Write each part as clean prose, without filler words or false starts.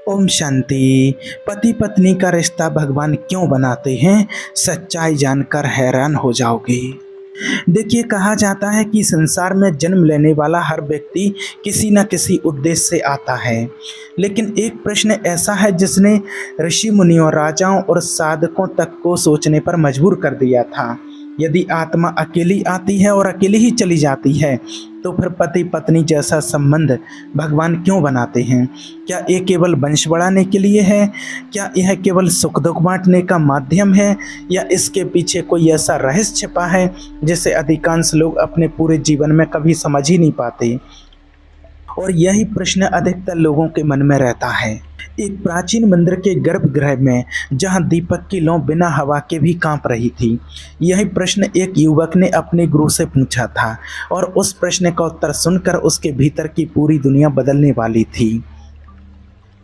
ओम शांति। पति पत्नी का रिश्ता भगवान क्यों बनाते हैं, सच्चाई जानकर हैरान हो जाओगे। देखिए, कहा जाता है कि संसार में जन्म लेने वाला हर व्यक्ति किसी न किसी उद्देश्य से आता है। लेकिन एक प्रश्न ऐसा है जिसने ऋषि मुनियों, राजाओं और साधकों तक को सोचने पर मजबूर कर दिया था। यदि आत्मा अकेली आती है और अकेली ही चली जाती है, तो फिर पति पत्नी जैसा संबंध भगवान क्यों बनाते हैं? क्या ये केवल वंश बढ़ाने के लिए है? क्या यह केवल सुख दुख बांटने का माध्यम है, या इसके पीछे कोई ऐसा रहस्य छिपा है जिसे अधिकांश लोग अपने पूरे जीवन में कभी समझ ही नहीं पाते? और यही प्रश्न अधिकतर लोगों के मन में रहता है। एक प्राचीन मंदिर के गर्भगृह में, जहां दीपक की लौ बिना हवा के भी कांप रही थी, यही प्रश्न एक युवक ने अपने गुरु से पूछा था, और उस प्रश्न का उत्तर सुनकर उसके भीतर की पूरी दुनिया बदलने वाली थी।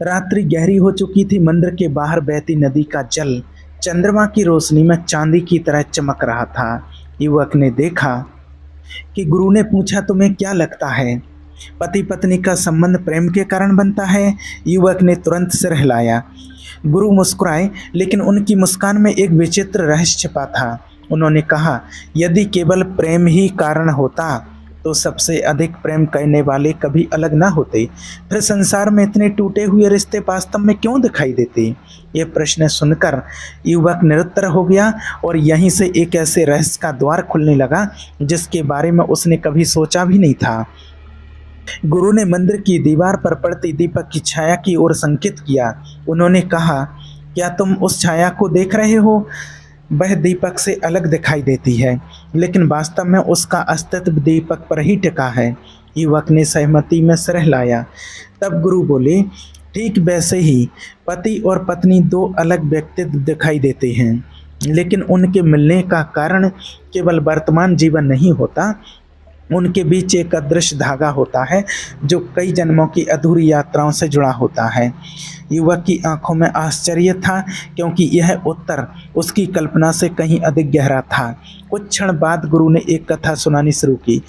रात्रि गहरी हो चुकी थी। मंदिर के बाहर बहती नदी का जल चंद्रमा की रोशनी में चांदी की तरह चमक रहा था। युवक ने देखा कि गुरु ने पूछा, तुम्हें क्या लगता है, पति पत्नी का संबंध प्रेम के कारण बनता है? युवक ने तुरंत सिर हिलाया। गुरु मुस्कुराए, लेकिन उनकी मुस्कान में एक विचित्र रहस्य छिपा था। उन्होंने कहा, यदि केवल प्रेम ही कारण होता तो सबसे अधिक प्रेम करने वाले कभी अलग ना होते। फिर संसार में इतने टूटे हुए रिश्ते वास्तव में क्यों दिखाई देते? ये प्रश्न सुनकर युवक निरुत्तर हो गया, और यहीं से एक ऐसे रहस्य का द्वार खुलने लगा जिसके बारे में उसने कभी सोचा भी नहीं था। गुरु ने मंदिर की दीवार पर पड़ती दीपक की छाया की ओर संकेत किया। उन्होंने कहा, क्या तुम उस छाया को देख रहे हो? वह दीपक से अलग दिखाई देती है, लेकिन वास्तव में उसका अस्तित्व दीपक पर ही टिका है। युवक ने सहमति में सिर हिलाया। तब गुरु बोले, ठीक वैसे ही पति और पत्नी दो अलग व्यक्तित्व दिखाई देते हैं, लेकिन उनके मिलने का कारण केवल वर्तमान जीवन नहीं होता। उनके बीच एक अदृश्य धागा होता है जो कई जन्मों की अधूरी यात्राओं से जुड़ा होता है। युवक की आंखों में आश्चर्य था, क्योंकि यह उत्तर उसकी कल्पना से कहीं अधिक गहरा था। कुछ क्षण बाद गुरु ने एक कथा सुनानी शुरू की।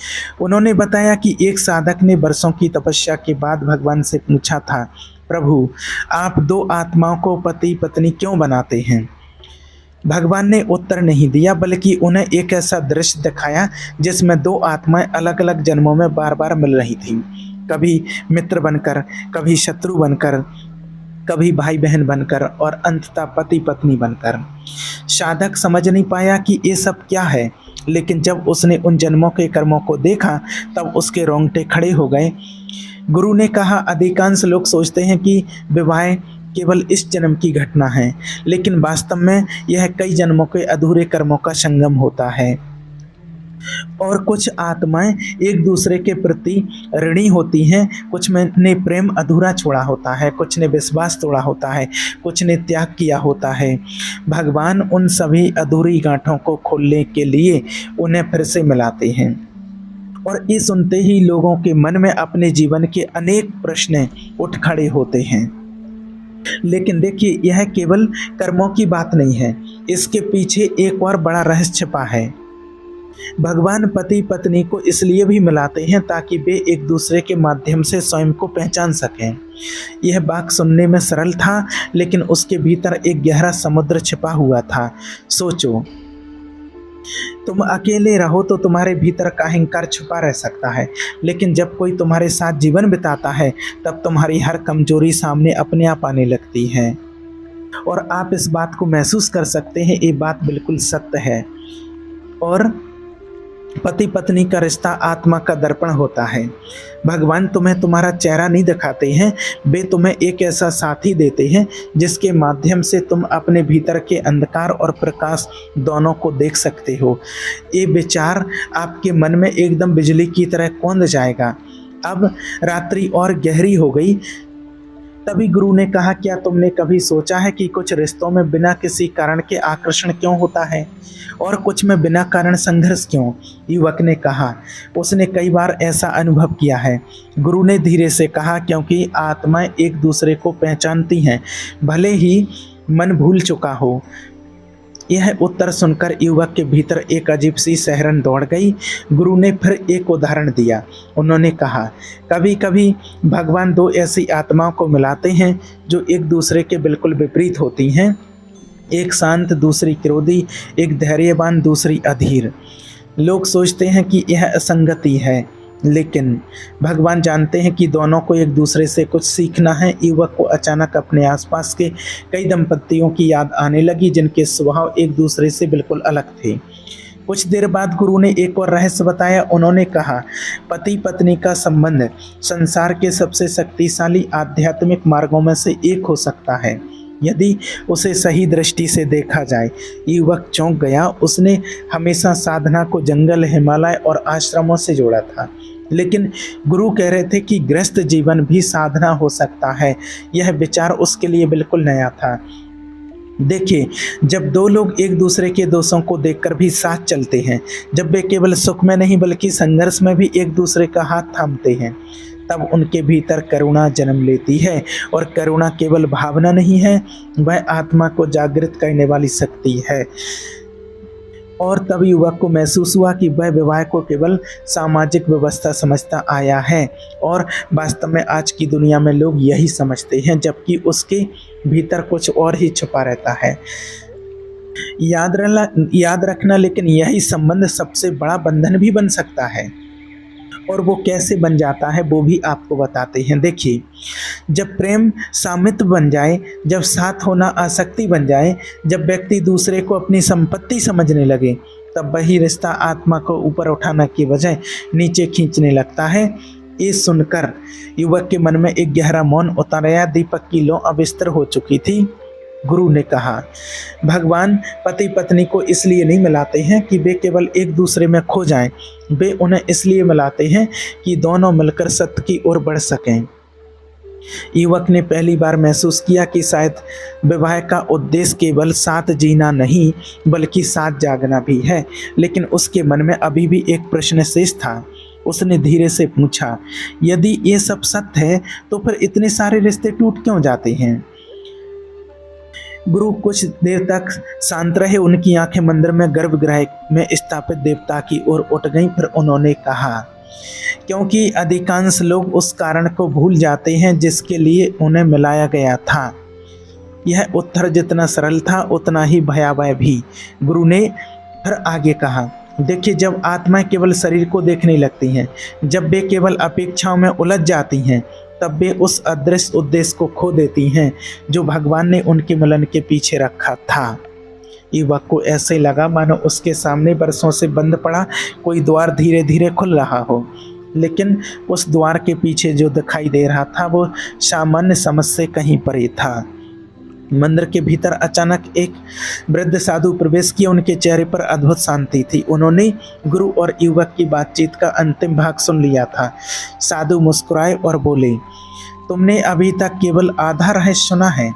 उन्होंने बताया कि एक साधक ने वर्षों की तपस्या के बाद भगवान से पूछा था, प्रभु, आप दो आत्माओं को पति पत्नी क्यों बनाते हैं? भगवान ने उत्तर नहीं दिया, बल्कि उन्हें एक ऐसा दृश्य दिखाया जिसमें दो आत्माएं अलग अलग जन्मों में बार बार मिल रही थीं। कभी मित्र बनकर, कभी शत्रु बनकर, कभी भाई बहन बनकर, और अंततः पति पत्नी बनकर। साधक समझ नहीं पाया कि ये सब क्या है, लेकिन जब उसने उन जन्मों के कर्मों को देखा तब उसके रोंगटे खड़े हो गए। गुरु ने कहा, अधिकांश लोग सोचते हैं कि विवाह केवल इस जन्म की घटना है, लेकिन वास्तव में यह कई जन्मों के अधूरे कर्मों का संगम होता है। और कुछ आत्माएं एक दूसरे के प्रति ऋणी होती हैं। कुछ ने प्रेम अधूरा छोड़ा होता है, कुछ ने विश्वास तोड़ा होता है, कुछ ने त्याग किया होता है। भगवान उन सभी अधूरी गांठों को खोलने के लिए उन्हें फिर से मिलाते हैं। और ये सुनते ही लोगों के मन में अपने जीवन के अनेक प्रश्न उठ खड़े होते हैं। लेकिन देखिए, यह केवल कर्मों की बात नहीं है, इसके पीछे एक और बड़ा रहस्य छिपा है। भगवान पति पत्नी को इसलिए भी मिलाते हैं ताकि वे एक दूसरे के माध्यम से स्वयं को पहचान सकें। यह बात सुनने में सरल था, लेकिन उसके भीतर एक गहरा समुद्र छिपा हुआ था। सोचो, तुम अकेले रहो तो तुम्हारे भीतर का अहंकार छुपा रह सकता है, लेकिन जब कोई तुम्हारे साथ जीवन बिताता है तब तुम्हारी हर कमजोरी सामने अपने आप आने लगती है। और आप इस बात को महसूस कर सकते हैं, ये बात बिल्कुल सत्य है। और पति पत्नी का रिश्ता आत्मा का दर्पण होता है। भगवान तुम्हें तुम्हारा चेहरा नहीं दिखाते हैं, वे तुम्हें एक ऐसा साथी देते हैं जिसके माध्यम से तुम अपने भीतर के अंधकार और प्रकाश दोनों को देख सकते हो। ये विचार आपके मन में एकदम बिजली की तरह कौंध जाएगा। अब रात्रि और गहरी हो गई। तभी गुरु ने कहा, क्या तुमने कभी सोचा है कि कुछ रिश्तों में बिना किसी कारण के आकर्षण क्यों होता है, और कुछ में बिना कारण संघर्ष क्यों? युवक ने कहा, उसने कई बार ऐसा अनुभव किया है। गुरु ने धीरे से कहा, क्योंकि आत्माएं एक दूसरे को पहचानती हैं, भले ही मन भूल चुका हो। यह उत्तर सुनकर युवक के भीतर एक अजीब सी सहरन दौड़ गई। गुरु ने फिर एक उदाहरण दिया। उन्होंने कहा, कभी कभी भगवान दो ऐसी आत्माओं को मिलाते हैं जो एक दूसरे के बिल्कुल विपरीत होती हैं। एक शांत, दूसरी क्रोधी, एक धैर्यवान, दूसरी अधीर। लोग सोचते हैं कि यह असंगति है, लेकिन भगवान जानते हैं कि दोनों को एक दूसरे से कुछ सीखना है। युवक को अचानक अपने आसपास के कई दंपतियों की याद आने लगी जिनके स्वभाव एक दूसरे से बिल्कुल अलग थे। कुछ देर बाद गुरु ने एक और रहस्य बताया। उन्होंने कहा, पति पत्नी का संबंध संसार के सबसे शक्तिशाली आध्यात्मिक मार्गों में से एक हो सकता है यदि उसे सही दृष्टि से देखा जाए। युवक चौंक गया। उसने हमेशा साधना को जंगल, हिमालय और आश्रमों से जोड़ा था, लेकिन गुरु कह रहे थे कि गृहस्थ जीवन भी साधना हो सकता है। यह विचार उसके लिए बिल्कुल नया था। देखिए, जब दो लोग एक दूसरे के दोषों को देखकर भी साथ चलते हैं, जब वे केवल सुख में नहीं बल्कि संघर्ष में भी एक दूसरे का हाथ थामते हैं, तब उनके भीतर करुणा जन्म लेती है। और करुणा केवल भावना नहीं है, वह आत्मा को जागृत करने वाली शक्ति है। और तब युवक को महसूस हुआ कि वह विवाह को केवल सामाजिक व्यवस्था समझता आया है, और वास्तव में आज की दुनिया में लोग यही समझते हैं, जबकि उसके भीतर कुछ और ही छुपा रहता है। याद रखना, लेकिन यही संबंध सबसे बड़ा बंधन भी बन सकता है। और वो कैसे बन जाता है वो भी आपको बताते हैं। देखिए, जब प्रेम सामित्व बन जाए, जब साथ होना आसक्ति बन जाए, जब व्यक्ति दूसरे को अपनी संपत्ति समझने लगे, तब वही रिश्ता आत्मा को ऊपर उठाने की बजाय नीचे खींचने लगता है। ये सुनकर युवक के मन में एक गहरा मौन उतर आया। दीपक की लौ अब स्थिर हो चुकी थी। गुरु ने कहा, भगवान पति पत्नी को इसलिए नहीं मिलाते हैं कि वे केवल एक दूसरे में खो जाएं, वे उन्हें इसलिए मिलाते हैं कि दोनों मिलकर सत्य की ओर बढ़ सकें। युवक ने पहली बार महसूस किया कि शायद विवाह का उद्देश्य केवल साथ जीना नहीं बल्कि साथ जागना भी है। लेकिन उसके मन में अभी भी एक प्रश्न शेष था। उसने धीरे से पूछा, यदि ये सब सत्य है तो फिर इतने सारे रिश्ते टूट क्यों जाते हैं? गुरु कुछ देर तक शांत रहे। उनकी आंखें मंदिर में गर्भगृह में स्थापित देवता की ओर उठ गईं। फिर उन्होंने कहा, क्योंकि अधिकांश लोग उस कारण को भूल जाते हैं जिसके लिए उन्हें मिलाया गया था। यह उत्तर जितना सरल था उतना ही भयावह भी। गुरु ने फिर आगे कहा, देखिए, जब आत्माएं केवल शरीर को देखने लगती हैं, जब वे केवल अपेक्षाओं में उलझ जाती हैं, तब वे उस अदृश्य उद्देश्य को खो देती हैं जो भगवान ने उनके मिलन के पीछे रखा था। युवक को ऐसे लगा मानो उसके सामने बरसों से बंद पड़ा कोई द्वार धीरे धीरे खुल रहा हो, लेकिन उस द्वार के पीछे जो दिखाई दे रहा था वो सामान्य समझ से कहीं परे था। मंदिर के भीतर अचानक एक वृद्ध साधु प्रवेश किया। उनके चेहरे पर अद्भुत शांति थी। उन्होंने गुरु और युवक की बातचीत का अंतिम भाग सुन लिया था। साधु मुस्कुराए और बोले, तुमने अभी तक केवल आधा रहस्य सुना है।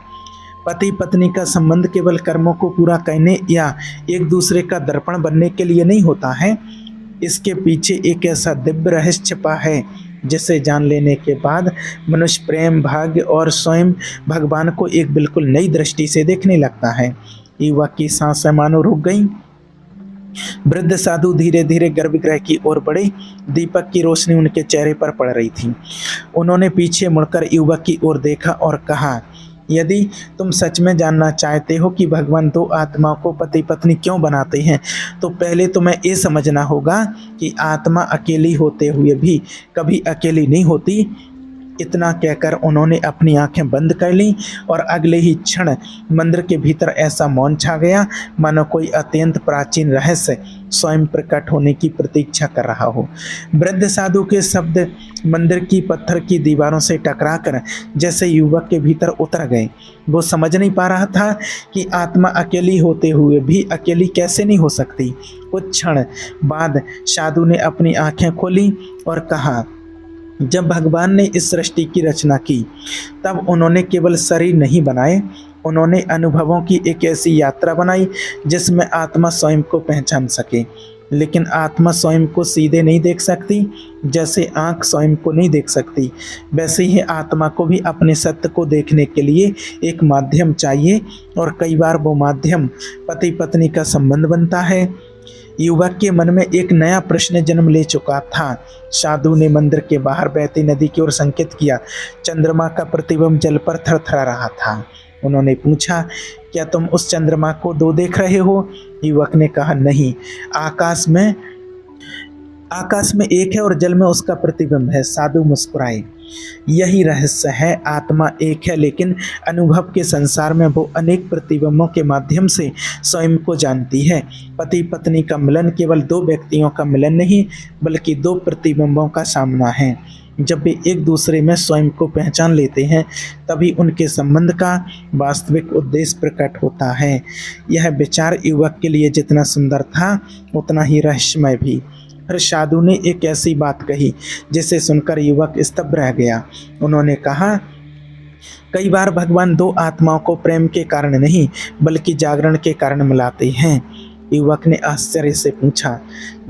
पति पत्नी का संबंध केवल कर्मों को पूरा करने या एक दूसरे का दर्पण बनने के लिए नहीं होता है। इसके पीछे एक ऐसा दिव्य रहस्य छिपा है जिसे जान लेने के बाद मनुष्य प्रेम, भाग्य और स्वयं भगवान को एक बिल्कुल नई दृष्टि से देखने लगता है। युवक की सांसें मानो रुक गईं। वृद्ध साधु धीरे धीरे गर्भगृह की ओर बढ़े। दीपक की रोशनी उनके चेहरे पर पड़ रही थी। उन्होंने पीछे मुड़कर युवक की ओर देखा और कहा, यदि तुम सच में जानना चाहते हो कि भगवान दो आत्माओं को पति पत्नी क्यों बनाते हैं, तो पहले तुम्हें ये समझना होगा कि आत्मा अकेली होते हुए भी कभी अकेली नहीं होती। इतना कहकर उन्होंने अपनी आंखें बंद कर लीं और अगले ही क्षण मंदिर के भीतर ऐसा मौन छा गया मानो कोई अत्यंत प्राचीन रहस्य स्वयं प्रकट होने की प्रतीक्षा कर रहा हो। वृद्ध साधु के शब्द मंदिर की पत्थर की दीवारों से टकराकर जैसे युवक के भीतर उतर गए। वो समझ नहीं पा रहा था कि आत्मा अकेली होते हुए भी अकेली कैसे नहीं हो सकती। कुछ क्षण बाद साधु ने अपनी आंखें खोली और कहा, जब भगवान ने इस सृष्टि की रचना की तब उन्होंने केवल शरीर नहीं बनाए, उन्होंने अनुभवों की एक ऐसी यात्रा बनाई जिसमें आत्मा स्वयं को पहचान सके। लेकिन आत्मा स्वयं को सीधे नहीं देख सकती। जैसे आँख स्वयं को नहीं देख सकती, वैसे ही आत्मा को भी अपने सत्य को देखने के लिए एक माध्यम चाहिए, और कई बार वो माध्यम पति पत्नी का संबंध बनता है। युवक के मन में एक नया प्रश्न जन्म ले चुका था। साधु ने मंदिर के बाहर बहती नदी की ओर संकेत किया। चंद्रमा का प्रतिबिंब जल पर थरथरा रहा था। उन्होंने पूछा, क्या तुम उस चंद्रमा को दो देख रहे हो? युवक ने कहा, नहीं, आकाश में एक है और जल में उसका प्रतिबिंब है। साधु मुस्कुराए। यही रहस्य है, आत्मा एक है, लेकिन अनुभव के संसार में वो अनेक प्रतिबिंबों के माध्यम से स्वयं को जानती है। पति पत्नी का मिलन केवल दो व्यक्तियों का मिलन नहीं, बल्कि दो प्रतिबिंबों का सामना है। जब वे एक दूसरे में स्वयं को पहचान लेते हैं, तभी उनके संबंध का वास्तविक उद्देश्य प्रकट होता है। यह विचार युवक के लिए जितना सुंदर था, उतना ही रहस्यमय भी। फिर साधु ने एक ऐसी बात कही जिसे सुनकर युवक स्तब्ध रह गया। उन्होंने कहा, कई बार भगवान दो आत्माओं को प्रेम के कारण नहीं, बल्कि जागरण के कारण मिलाते हैं। युवक ने आश्चर्य से पूछा,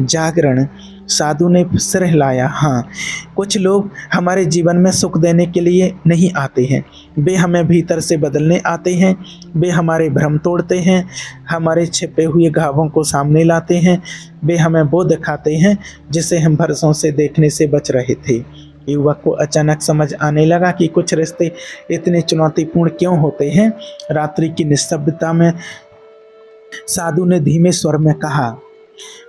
जागरण? साधु ने सिर हिलाया। हाँ, कुछ लोग हमारे जीवन में सुख देने के लिए नहीं आते हैं, वे हमें भीतर से बदलने आते हैं। वे हमारे भ्रम तोड़ते हैं, हमारे छिपे हुए घावों को सामने लाते हैं। वे हमें वो दिखाते हैं जिसे हम बरसों से देखने से बच रहे थे। युवक को अचानक समझ आने लगा कि कुछ रिश्ते इतने चुनौतीपूर्ण क्यों होते हैं। रात्रि की निस्तब्धता में साधु ने धीमे स्वर में कहा,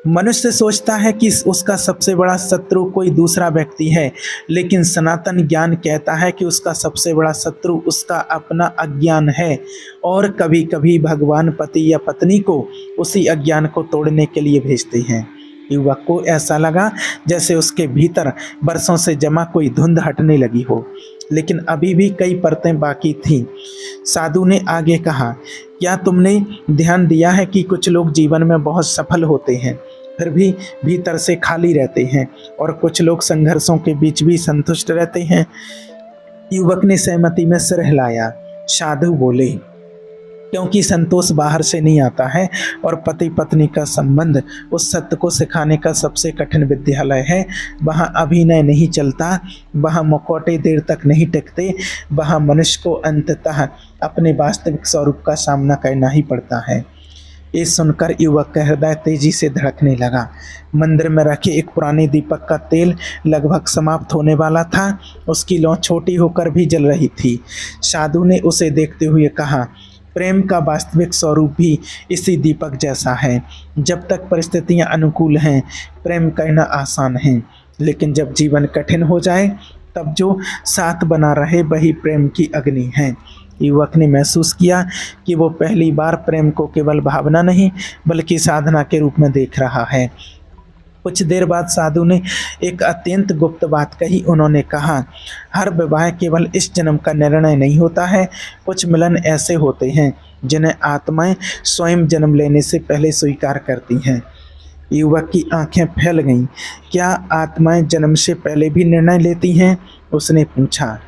मनुष्य सोचता है कि उसका सबसे बड़ा शत्रु कोई दूसरा व्यक्ति है, लेकिन सनातन ज्ञान कहता है कि उसका सबसे बड़ा शत्रु उसका अपना अज्ञान है। और कभी कभी भगवान पति या पत्नी को उसी अज्ञान को तोड़ने के लिए भेजते हैं। युवक को ऐसा लगा जैसे उसके भीतर बरसों से जमा कोई धुंध हटने लगी हो, लेकिन अभी भी कई परतें बाकी थीं। साधु ने आगे कहा, क्या तुमने ध्यान दिया है कि कुछ लोग जीवन में बहुत सफल होते हैं, फिर भी भीतर से खाली रहते हैं, और कुछ लोग संघर्षों के बीच भी संतुष्ट रहते हैं? युवक ने सहमति में सिर हिलाया। साधु बोले, क्योंकि संतोष बाहर से नहीं आता है, और पति पत्नी का संबंध उस सत्य को सिखाने का सबसे कठिन विद्यालय है। वहाँ अभिनय नहीं चलता, वहाँ मुखौटे देर तक नहीं टिकते, वहाँ मनुष्य को अंततः अपने वास्तविक स्वरूप का सामना करना ही पड़ता है। ये सुनकर युवक का हृदय तेजी से धड़कने लगा। मंदिर में रखे एक पुराने दीपक का तेल लगभग समाप्त होने वाला था। उसकी लौ छोटी होकर भी जल रही थी। साधु ने उसे देखते हुए कहा, प्रेम का वास्तविक स्वरूप भी इसी दीपक जैसा है। जब तक परिस्थितियां अनुकूल हैं, प्रेम करना आसान है, लेकिन जब जीवन कठिन हो जाए, तब जो साथ बना रहे वही प्रेम की अग्नि है। युवक ने महसूस किया कि वो पहली बार प्रेम को केवल भावना नहीं, बल्कि साधना के रूप में देख रहा है। कुछ देर बाद साधु ने एक अत्यंत गुप्त बात कही। उन्होंने कहा, हर विवाह केवल इस जन्म का निर्णय नहीं होता है। कुछ मिलन ऐसे होते हैं जिन्हें आत्माएं स्वयं जन्म लेने से पहले स्वीकार करती हैं। युवक की आंखें फैल गईं। क्या आत्माएं जन्म से पहले भी निर्णय लेती हैं? उसने पूछा।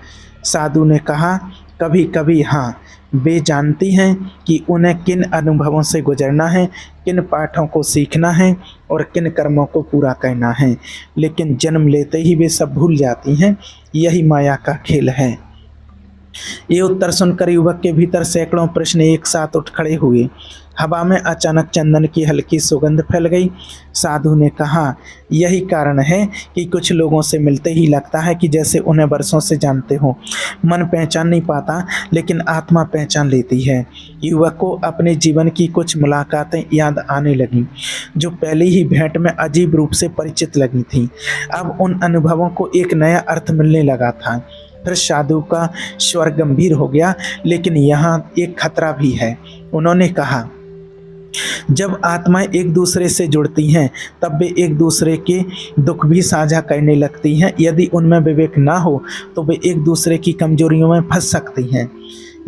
साधु ने कहा, कभी कभी हाँ। वे जानती हैं कि उन्हें किन अनुभवों से गुजरना है, किन पाठों को सीखना है और किन कर्मों को पूरा करना है, लेकिन जन्म लेते ही वे सब भूल जाती हैं। यही माया का खेल है। ये उत्तर सुनकर युवक के भीतर सैकड़ों प्रश्न एक साथ उठ खड़े हुए। हवा में अचानक चंदन की हल्की सुगंध फैल गई। साधु ने कहा, यही कारण है कि कुछ लोगों से मिलते ही लगता है कि जैसे उन्हें बरसों से जानते हो। मन पहचान नहीं पाता, लेकिन आत्मा पहचान लेती है। युवक को अपने जीवन की कुछ मुलाकातें याद आने लगीं, जो पहले ही भेंट में अजीब रूप से परिचित लगी थीं। अब उन अनुभवों को एक नया अर्थ मिलने लगा था। फिर साधु का स्वर गंभीर हो गया, लेकिन यहाँ एक खतरा भी है। उन्होंने कहा, जब आत्माएं एक दूसरे से जुड़ती हैं, तब वे एक दूसरे के दुख भी साझा करने लगती हैं। यदि उनमें विवेक ना हो, तो वे एक दूसरे की कमजोरियों में फंस सकती हैं।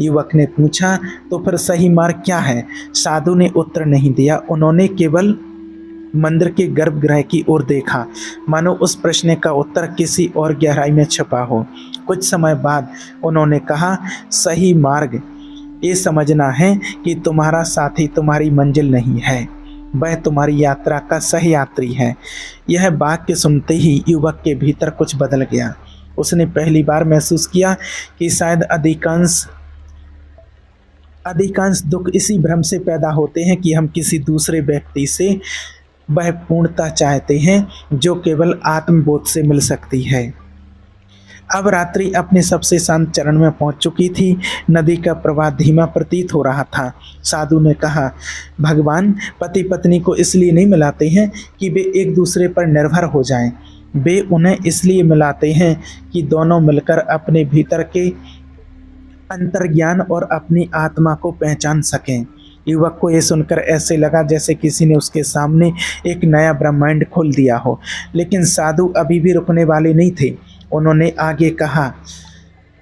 युवक ने पूछा, तो फिर सही मार्ग क्या है? साधु ने उत्तर नहीं दिया। उन्होंने केवल मंदिर के गर्भगृह की ओर देखा, मानो उस प्रश्न का उत्तर किसी और गहराई में छिपा हो। कुछ समय बाद उन्होंने कहा, सही मार्ग ये समझना है कि तुम्हारा साथी तुम्हारी मंजिल नहीं है। वह तुम्हारी यात्रा का सही यात्री है। यह वाक्य सुनते ही युवक के भीतर कुछ बदल गया। उसने पहली बार महसूस किया कि शायद अधिकांश दुख इसी भ्रम से पैदा होते हैं कि हम किसी दूसरे व्यक्ति से वह पूर्णता चाहते हैं जो केवल आत्मबोध से मिल सकती है। अब रात्रि अपने सबसे शांत चरण में पहुंच चुकी थी। नदी का प्रवाह धीमा प्रतीत हो रहा था। साधु ने कहा, भगवान पति पत्नी को इसलिए नहीं मिलाते हैं कि वे एक दूसरे पर निर्भर हो जाएं। वे उन्हें इसलिए मिलाते हैं कि दोनों मिलकर अपने भीतर के अंतर्ज्ञान और अपनी आत्मा को पहचान सकें। युवक को यह सुनकर ऐसे लगा जैसे किसी ने उसके सामने एक नया ब्रह्मांड खोल दिया हो। लेकिन साधु अभी भी रुकने वाले नहीं थे। उन्होंने आगे कहा,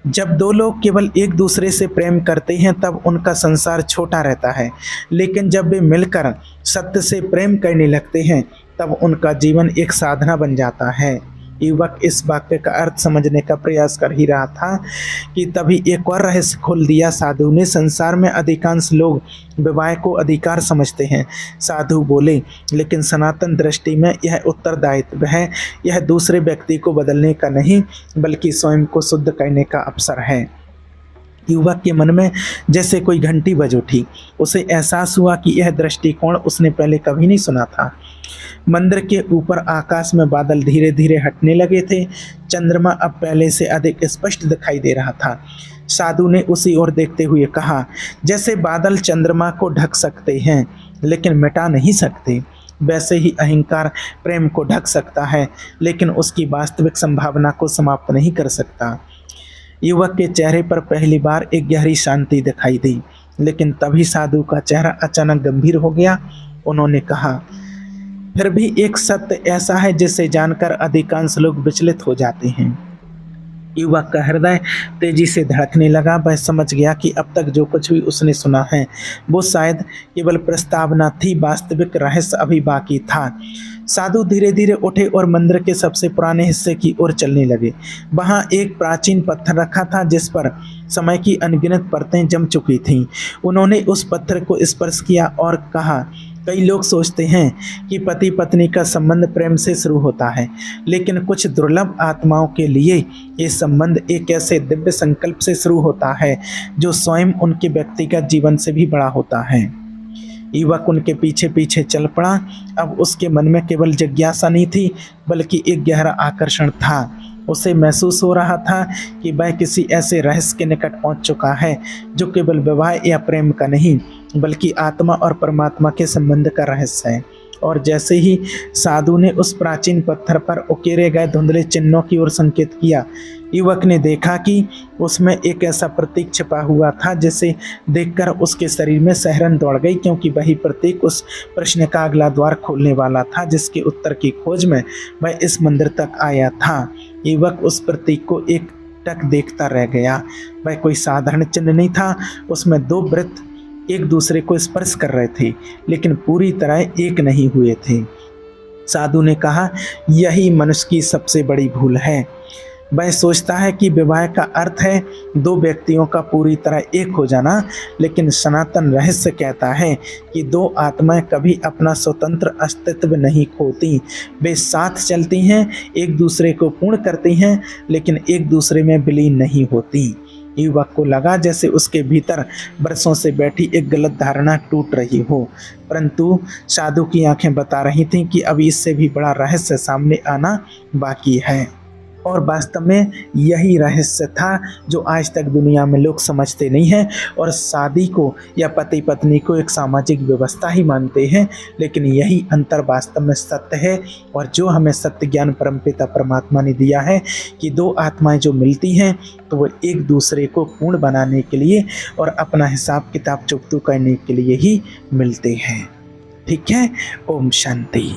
जब दो लोग केवल एक दूसरे से प्रेम करते हैं तब उनका संसार छोटा रहता है, लेकिन जब वे मिलकर सत्य से प्रेम करने लगते हैं तब उनका जीवन एक साधना बन जाता है। युवक इस वाक्य का अर्थ समझने का प्रयास कर ही रहा था कि तभी एक और रहस्य खोल दिया। साधु ने, संसार में अधिकांश लोग विवाह को अधिकार समझते हैं। साधु बोले, लेकिन सनातन दृष्टि में यह उत्तरदायित्व है। यह दूसरे व्यक्ति को बदलने का नहीं बल्कि स्वयं को शुद्ध करने का अवसर है। युवक के मन में जैसे कोई घंटी बज उठी। उसे एहसास हुआ कि यह दृष्टिकोण उसने पहले कभी नहीं सुना था। मंदिर के ऊपर आकाश में बादल धीरे धीरे हटने लगे थे। चंद्रमा अब पहले से अधिक स्पष्ट दिखाई दे रहा था। साधु ने उसी ओर देखते हुए कहा, जैसे बादल चंद्रमा को ढक सकते हैं लेकिन मिटा नहीं सकते, वैसे ही अहंकार प्रेम को ढक सकता है लेकिन उसकी वास्तविक संभावना को समाप्त नहीं कर सकता। युवक के चेहरे पर पहली बार एक गहरी शांति दिखाई दी, लेकिन तभी साधु का चेहरा अचानक गंभीर हो गया। उन्होंने कहा, फिर भी एक सत्य ऐसा है जिसे जानकर अधिकांश लोग विचलित हो जाते हैं। युवक का हृदय तेजी से धड़कने लगा। वह समझ गया कि अब तक जो कुछ भी उसने सुना है वो शायद केवल प्रस्तावना थी, वास्तविक रहस्य अभी बाकी था। साधु धीरे धीरे उठे और मंदिर के सबसे पुराने हिस्से की ओर चलने लगे। वहां एक प्राचीन पत्थर रखा था जिस पर समय की अनगिनत परतें जम चुकी थीं। उन्होंने उस पत्थर को स्पर्श किया और कहा, कई लोग सोचते हैं कि पति पत्नी का संबंध प्रेम से शुरू होता है, लेकिन कुछ दुर्लभ आत्माओं के लिए ये संबंध एक ऐसे दिव्य संकल्प से शुरू होता है जो स्वयं उनके व्यक्तिगत जीवन से भी बड़ा होता है। युवक उनके पीछे पीछे चल पड़ा। अब उसके मन में केवल जिज्ञासा नहीं थी बल्कि एक गहरा आकर्षण था। उसे महसूस हो रहा था कि वह किसी ऐसे रहस्य के निकट पहुंच चुका है जो केवल विवाह या प्रेम का नहीं बल्कि आत्मा और परमात्मा के संबंध का रहस्य है। और जैसे ही साधु ने उस प्राचीन पत्थर पर उकेरे गए धुंधले चिन्हों की ओर संकेत किया, युवक ने देखा कि उसमें एक ऐसा प्रतीक छिपा हुआ था जिसे देखकर उसके शरीर में सिहरन दौड़ गई, क्योंकि वही प्रतीक उस प्रश्न का अगला द्वार खोलने वाला था जिसके उत्तर की खोज में वह इस मंदिर तक आया था। युवक उस प्रतीक को एक टक देखता रह गया। वह कोई साधारण चिन्ह नहीं था। उसमें दो वृत्त एक दूसरे को स्पर्श कर रहे थे लेकिन पूरी तरह एक नहीं हुए थे। साधु ने कहा, यही मनुष्य की सबसे बड़ी भूल है। वह सोचता है कि विवाह का अर्थ है दो व्यक्तियों का पूरी तरह एक हो जाना, लेकिन सनातन रहस्य कहता है कि दो आत्माएं कभी अपना स्वतंत्र अस्तित्व नहीं खोती। वे साथ चलती हैं, एक दूसरे को पूर्ण करती हैं, लेकिन एक दूसरे में विलीन नहीं होती। युवक को लगा जैसे उसके भीतर बरसों से बैठी एक गलत धारणा टूट रही हो, परंतु साधु की आंखें बता रही थीं कि अभी इससे भी बड़ा रहस्य सामने आना बाकी है। और वास्तव में यही रहस्य था जो आज तक दुनिया में लोग समझते नहीं हैं और शादी को या पति पत्नी को एक सामाजिक व्यवस्था ही मानते हैं। लेकिन यही अंतर वास्तव में सत्य है और जो हमें सत्य ज्ञान परमपिता परमात्मा ने दिया है कि दो आत्माएं जो मिलती हैं तो वो एक दूसरे को पूर्ण बनाने के लिए और अपना हिसाब किताब चुकता करने के लिए ही मिलते हैं। ठीक है, ओम शांति।